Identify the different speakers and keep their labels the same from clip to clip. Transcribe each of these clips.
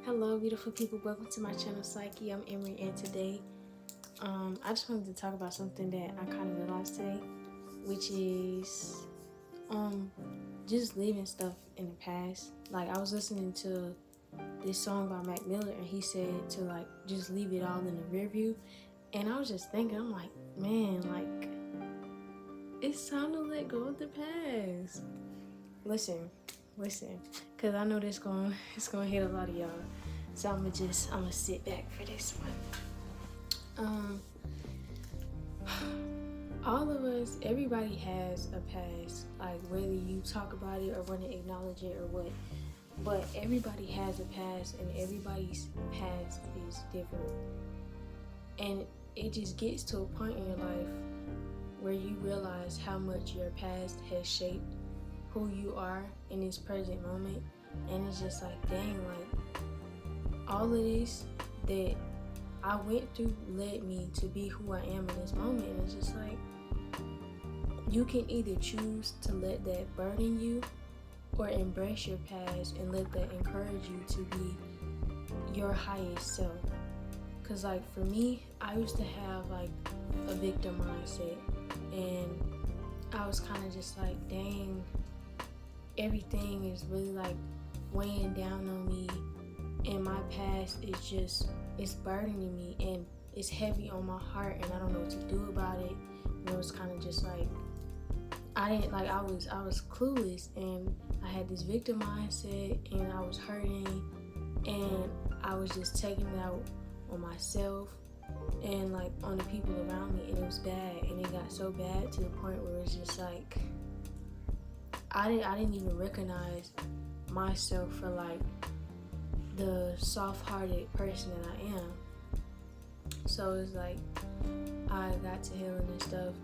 Speaker 1: Hello, beautiful people. Welcome to my channel, Psych-E. I'm Emery, and today, I just wanted to talk about something that I kind of realized today, which is, just leaving stuff in the past. Like, I was listening to this song by Mac Miller, and he said to, like, just leave it all in the rear view. And I was just thinking, I'm like, man, like, it's time to let go of the past. Listen, because I know it's gonna hit a lot of y'all. So I'm gonna sit back for this one. All of us, everybody has a past, like whether you talk about it or want to acknowledge it or what. But everybody has a past, and everybody's past is different. And it just gets to a point in your life where you realize how much your past has shaped who you are in this present moment. And it's just like, dang, like all of this that I went through led me to be who I am in this moment. And it's just like, you can either choose to let that burden you or embrace your past and let that encourage you to be your highest self. Cause like for me, I used to have like a victim mindset, and I was kind of just like, dang, everything is really like weighing down on me, and my past is just, it's burdening me and it's heavy on my heart, and I don't know what to do about it. And it was kind of just like, I was clueless, and I had this victim mindset, and I was hurting, and I was just taking it out on myself and like on the people around me, and it was bad. And it got so bad to the point where it's just like I didn't even recognize myself for like the soft-hearted person that I am. So it's like I got to healing and stuff,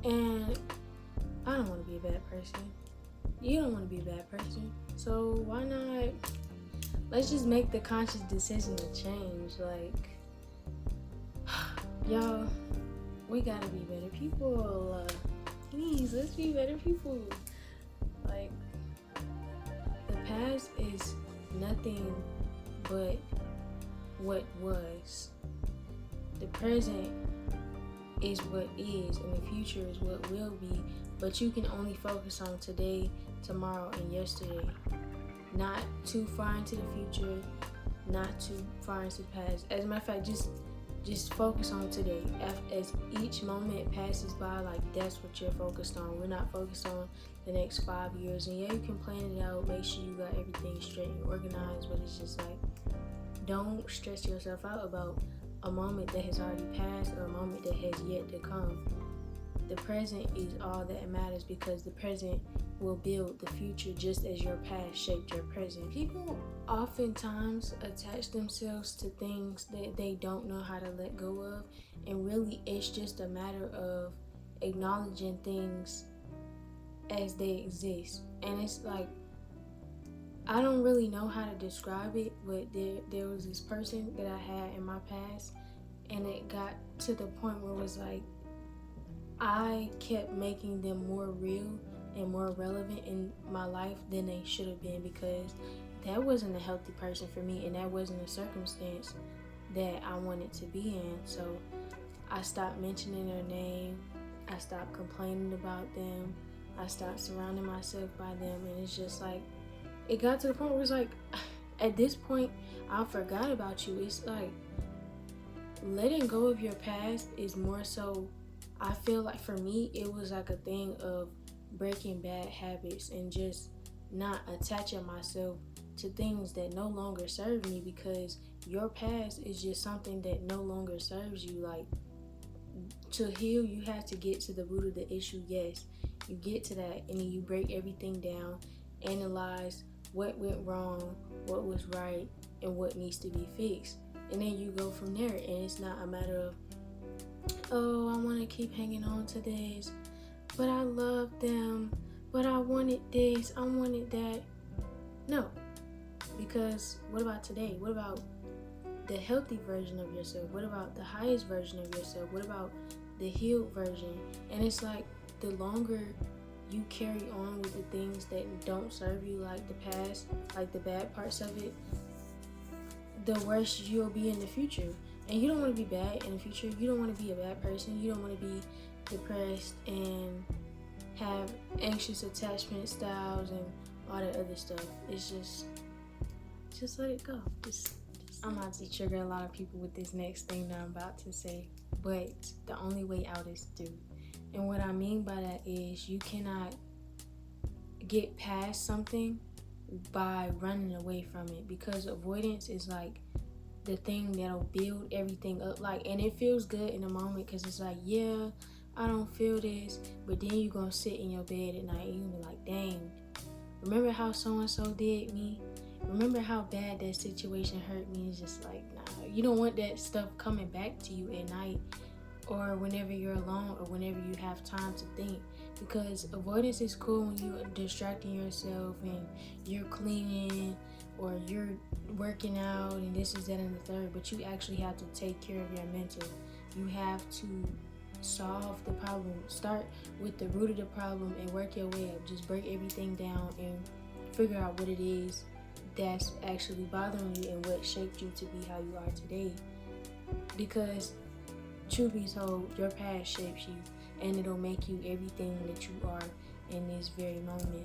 Speaker 1: and I don't want to be a bad person. You don't want to be a bad person, so why not? Let's just make the conscious decision to change. Like, y'all, we gotta be better people. Please, let's be better people. Like, the past is nothing but what was. The present is what is, and the future is what will be. But you can only focus on today, tomorrow, and yesterday. Not too far into the future, not too far into the past. As a matter of fact, just focus on today. As each moment passes by, like, that's what you're focused on. We're not focused on the next 5 years. And yeah, you can plan it out, make sure you got everything straight and organized, but it's just like, don't stress yourself out about a moment that has already passed or a moment that has yet to come. The present is all that matters, because the present will build the future just as your past shaped your present. People oftentimes attach themselves to things that they don't know how to let go of, and really it's just a matter of acknowledging things as they exist. And it's like, I don't really know how to describe it, but there was this person that I had in my past, and it got to the point where it was like, I kept making them more real and more relevant in my life than they should have been, because that wasn't a healthy person for me, and that wasn't a circumstance that I wanted to be in. So I stopped mentioning their name, I stopped complaining about them, I stopped surrounding myself by them, and it's just like, it got to the point where it's like, at this point, I forgot about you. It's like, letting go of your past is more so, I feel like for me, it was like a thing of breaking bad habits and just not attaching myself to things that no longer serve me, because your past is just something that no longer serves you. Like, to heal, you have to get to the root of the issue. Yes, you get to that, and then you break everything down, analyze what went wrong, what was right, and what needs to be fixed. And then you go from there, and it's not a matter of, oh, I want to keep hanging on to this, but I love them, but I wanted this, I wanted that. No, because what about today? What about the healthy version of yourself? What about the highest version of yourself? What about the healed version? And it's like, the longer you carry on with the things that don't serve you, like the past, like the bad parts of it, the worse you'll be in the future. And you don't want to be bad in the future. You don't want to be a bad person. You don't want to be depressed and have anxious attachment styles and all that other stuff. It's just let it go. I'm about to trigger a lot of people with this next thing that I'm about to say, but the only way out is through. And what I mean by that is you cannot get past something by running away from it, because avoidance is like the thing that'll build everything up. Like, and it feels good in the moment because it's like, yeah, I don't feel this, but then you're gonna sit in your bed at night and you're gonna be like, dang, remember how so-and-so did me? Remember how bad that situation hurt me? It's just like, nah, you don't want that stuff coming back to you at night or whenever you're alone or whenever you have time to think. Because avoidance is cool when you're distracting yourself and you're cleaning or you're working out and this is that and the third, but you actually have to take care of your mental. You have to solve the problem. Start with the root of the problem and work your way up. Just break everything down and figure out what it is that's actually bothering you and what shaped you to be how you are today. Because truth be told, your past shapes you and it'll make you everything that you are in this very moment.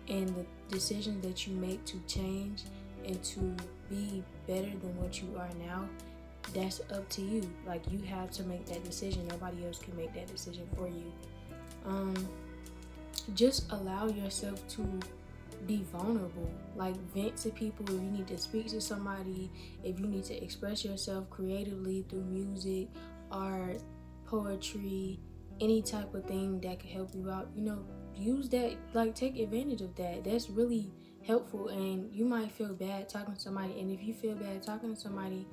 Speaker 1: And the decision that you make to change and to be better than what you are now, that's up to you. Like, you have to make that decision. Nobody else can make that decision for you. Just allow yourself to be vulnerable. Like, vent to people if you need to speak to somebody, if you need to express yourself creatively through music, art, poetry, any type of thing that can help you out. Use that. Like, take advantage of that. That's really helpful. And you might feel bad talking to somebody, and if you feel bad talking to somebody,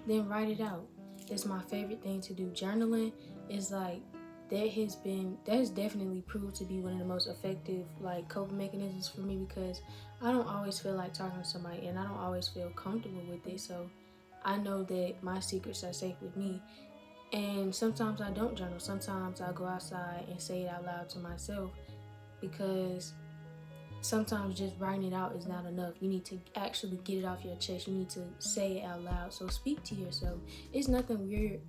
Speaker 1: then write it out. It's my favorite thing to do. Journaling is like, that's definitely proved to be one of the most effective like coping mechanisms for me, because I don't always feel like talking to somebody and I don't always feel comfortable with it. So I know that my secrets are safe with me. And sometimes I don't journal. Sometimes I go outside and say it out loud to myself, because sometimes just writing it out is not enough. You need to actually get it off your chest. You need to say it out loud. So speak to yourself. It's nothing weird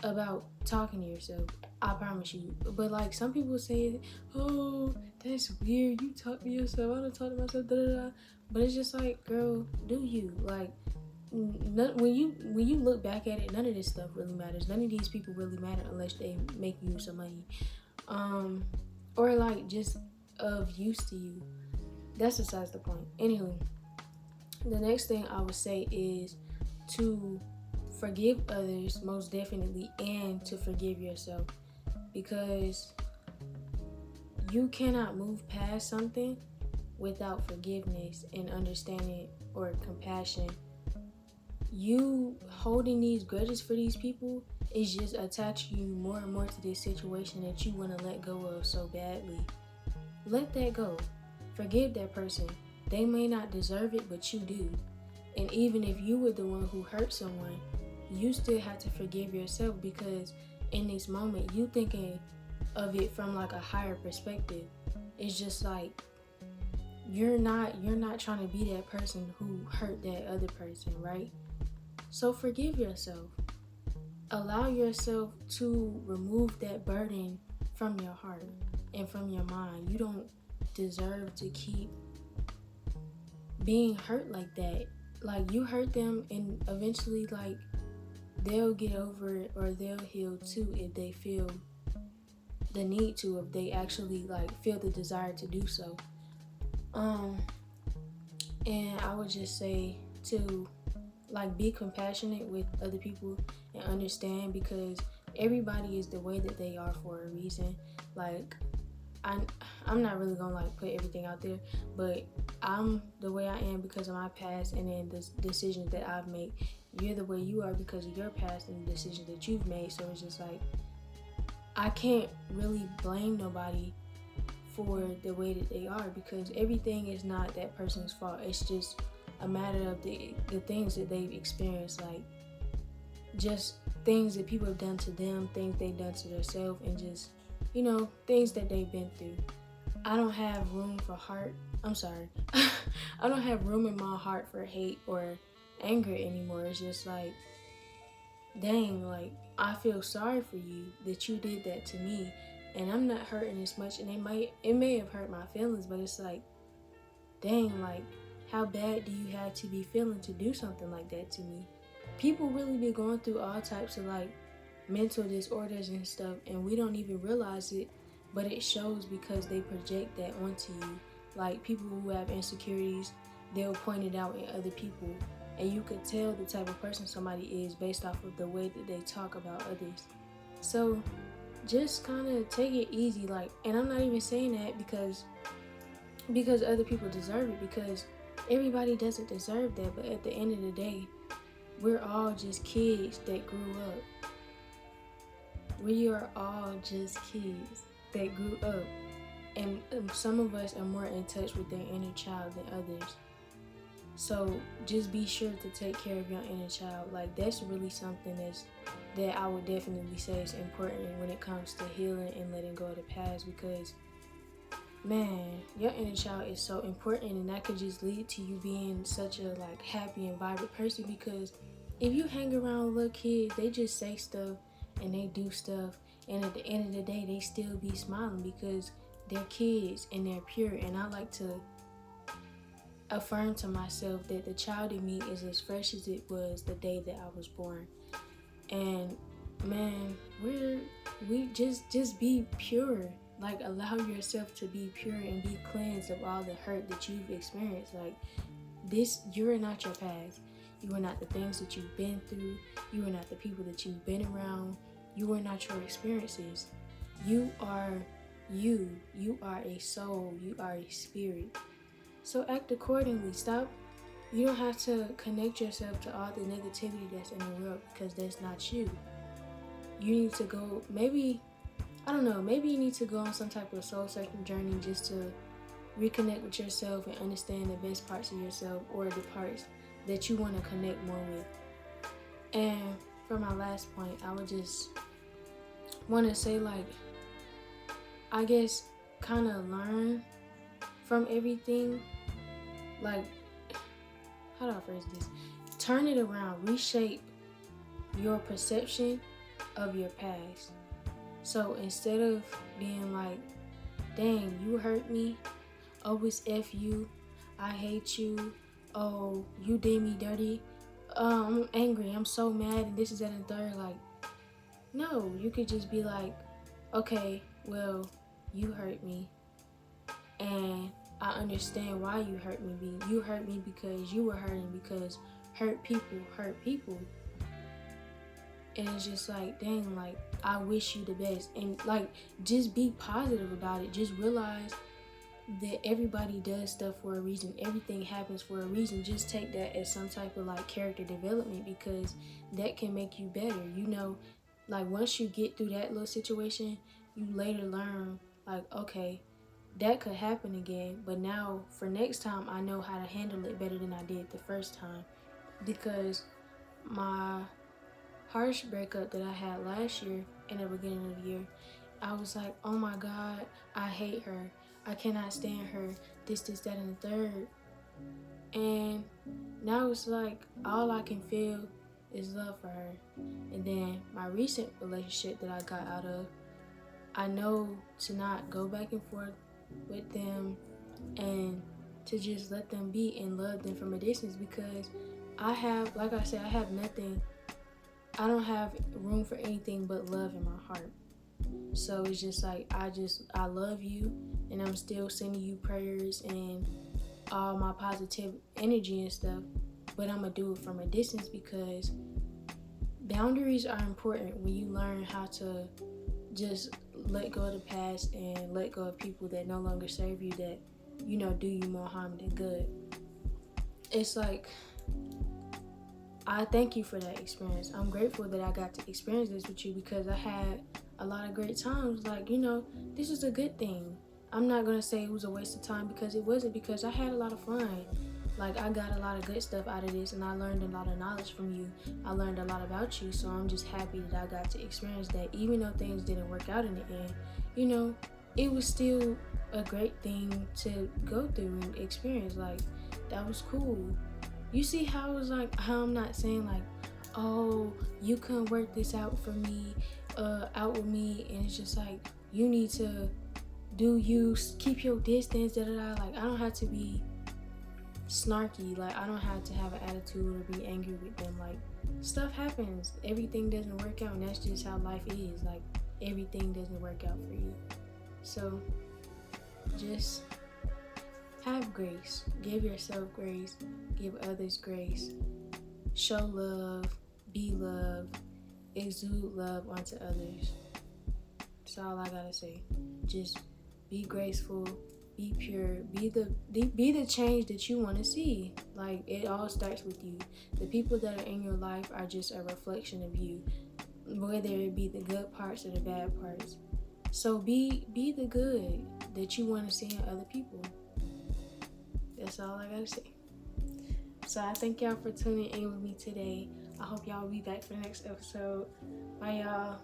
Speaker 1: about talking to yourself, I promise you. But like, some people say, oh, that's weird, you talk to yourself, I don't talk to myself, da da da. But it's just like, girl, do you? Like, when you look back at it, none of this stuff really matters. None of these people really matter unless they make you some money, or like just of use to you. That's besides the point. Anywho, the next thing I would say is to forgive others, most definitely, and to forgive yourself, because you cannot move past something without forgiveness and understanding or compassion. You holding these grudges for these people is just attaching you more and more to this situation that you want to let go of so badly. Let that go. Forgive that person. They may not deserve it, but you do. And even if you were the one who hurt someone, you still have to forgive yourself, because in this moment you thinking of it from like a higher perspective. It's just like you're not trying to be that person who hurt that other person, right? So forgive yourself. Allow yourself to remove that burden from your heart and from your mind. You don't deserve to keep being hurt like that. Like, you hurt them, and eventually, like, they'll get over it or they'll heal too if they feel the need to, if they actually like feel the desire to do so. And I would just say to like be compassionate with other people and understand, because everybody is the way that they are for a reason. Like, I'm not really gonna like put everything out there, but I'm the way I am because of my past and then the decisions that I've made. You're the way you are because of your past and the decisions that you've made. So it's just like, I can't really blame nobody for the way that they are, because everything is not that person's fault. It's just a matter of the things that they've experienced, like just things that people have done to them, things they've done to themselves, and just, things that they've been through. I don't have room for I don't have room in my heart for hate or anger anymore. It's just like, dang, like, I feel sorry for you that you did that to me, and I'm not hurting as much, and it may have hurt my feelings, but it's like, dang, like, how bad do you have to be feeling to do something like that to me? People really be going through all types of like mental disorders and stuff, and we don't even realize it, but it shows because they project that onto you. Like, people who have insecurities, they'll point it out in other people, and you could tell the type of person somebody is based off of the way that they talk about others. So just kind of take it easy, like, and I'm not even saying that because other people deserve it, because everybody doesn't deserve that. But at the end of the day, we're all just kids that grew up. We are all just kids that grew up, and some of us are more in touch with their inner child than others. So just be sure to take care of your inner child. Like, that's really something that I would definitely say is important when it comes to healing and letting go of the past, because man, your inner child is so important, and that could just lead to you being such a like happy and vibrant person. Because if you hang around little kids, they just say stuff and they do stuff, and at the end of the day they still be smiling because they're kids and they're pure. And I like to affirm to myself that the child in me is as fresh as it was the day that I was born. And man, we just be pure. Like, allow yourself to be pure and be cleansed of all the hurt that you've experienced. Like, this, you are not your past. You are not the things that you've been through. You are not the people that you've been around. You are not your experiences. You are you. You are a soul. You are a spirit. So act accordingly. Stop. You don't have to connect yourself to all the negativity that's in the world, because that's not you. You need to go, maybe, I don't know, maybe you need to go on some type of soul searching journey just to reconnect with yourself and understand the best parts of yourself, or the parts that you want to connect more with. And for my last point, I would just want to say, like, I guess kind of learn from everything. Like, how do I phrase this? Turn it around, reshape your perception of your past. So instead of being like, dang, you hurt me, oh, it's F you, I hate you, oh, you did me dirty, I'm angry, I'm so mad, and this is that and third. Like, no, you could just be like, okay, well, you hurt me, and I understand why you hurt me. You hurt me because you were hurting, because hurt people hurt people. And it's just like, dang, like, I wish you the best. And like, just be positive about it. Just realize that everybody does stuff for a reason. Everything happens for a reason. Just take that as some type of like character development, because that can make you better. You know, like, once you get through that little situation, you later learn, like, okay, that could happen again, but now for next time, I know how to handle it better than I did the first time. Because my harsh breakup that I had last year, in the beginning of the year, I was like, oh my God, I hate her. I cannot stand her. This, that, and the third. And now it's like, all I can feel is love for her. And then my recent relationship that I got out of, I know to not go back and forth with them, and to just let them be and love them from a distance, because I have, like I said, I have nothing. I don't have room for anything but love in my heart. So it's just like, I love you, and I'm still sending you prayers and all my positive energy and stuff, but I'm gonna do it from a distance, because boundaries are important when you learn how to just let go of the past and let go of people that no longer serve you, that, you know, do you more harm than good. It's like, I thank you for that experience. I'm grateful that I got to experience this with you, because I had a lot of great times. Like, you know, this is a good thing. I'm not gonna say it was a waste of time, because it wasn't, because I had a lot of fun. Like, I got a lot of good stuff out of this, and I learned a lot of knowledge from you. I learned a lot about you, so I'm just happy that I got to experience that. Even though things didn't work out in the end, you know, it was still a great thing to go through and experience. Like, that was cool. You see how it's like, how I'm not saying like, oh, you couldn't work this out for me, out with me, and it's just like, you need to do you, keep your distance, da da da. Like, I don't have to be snarky, like I don't have to have an attitude or be angry with them. Like, stuff happens, everything doesn't work out, and that's just how life is. Like, everything doesn't work out for you. So just have grace, give yourself grace, give others grace, show love, be love, exude love onto others. That's all I gotta say. Just be graceful, be pure, be the change that you want to see. Like, it all starts with you. The people that are in your life are just a reflection of you, whether it be the good parts or the bad parts. So be the good that you want to see in other people. That's all I gotta say. So I thank y'all for tuning in with me today. I hope y'all will be back for the next episode. Bye, y'all.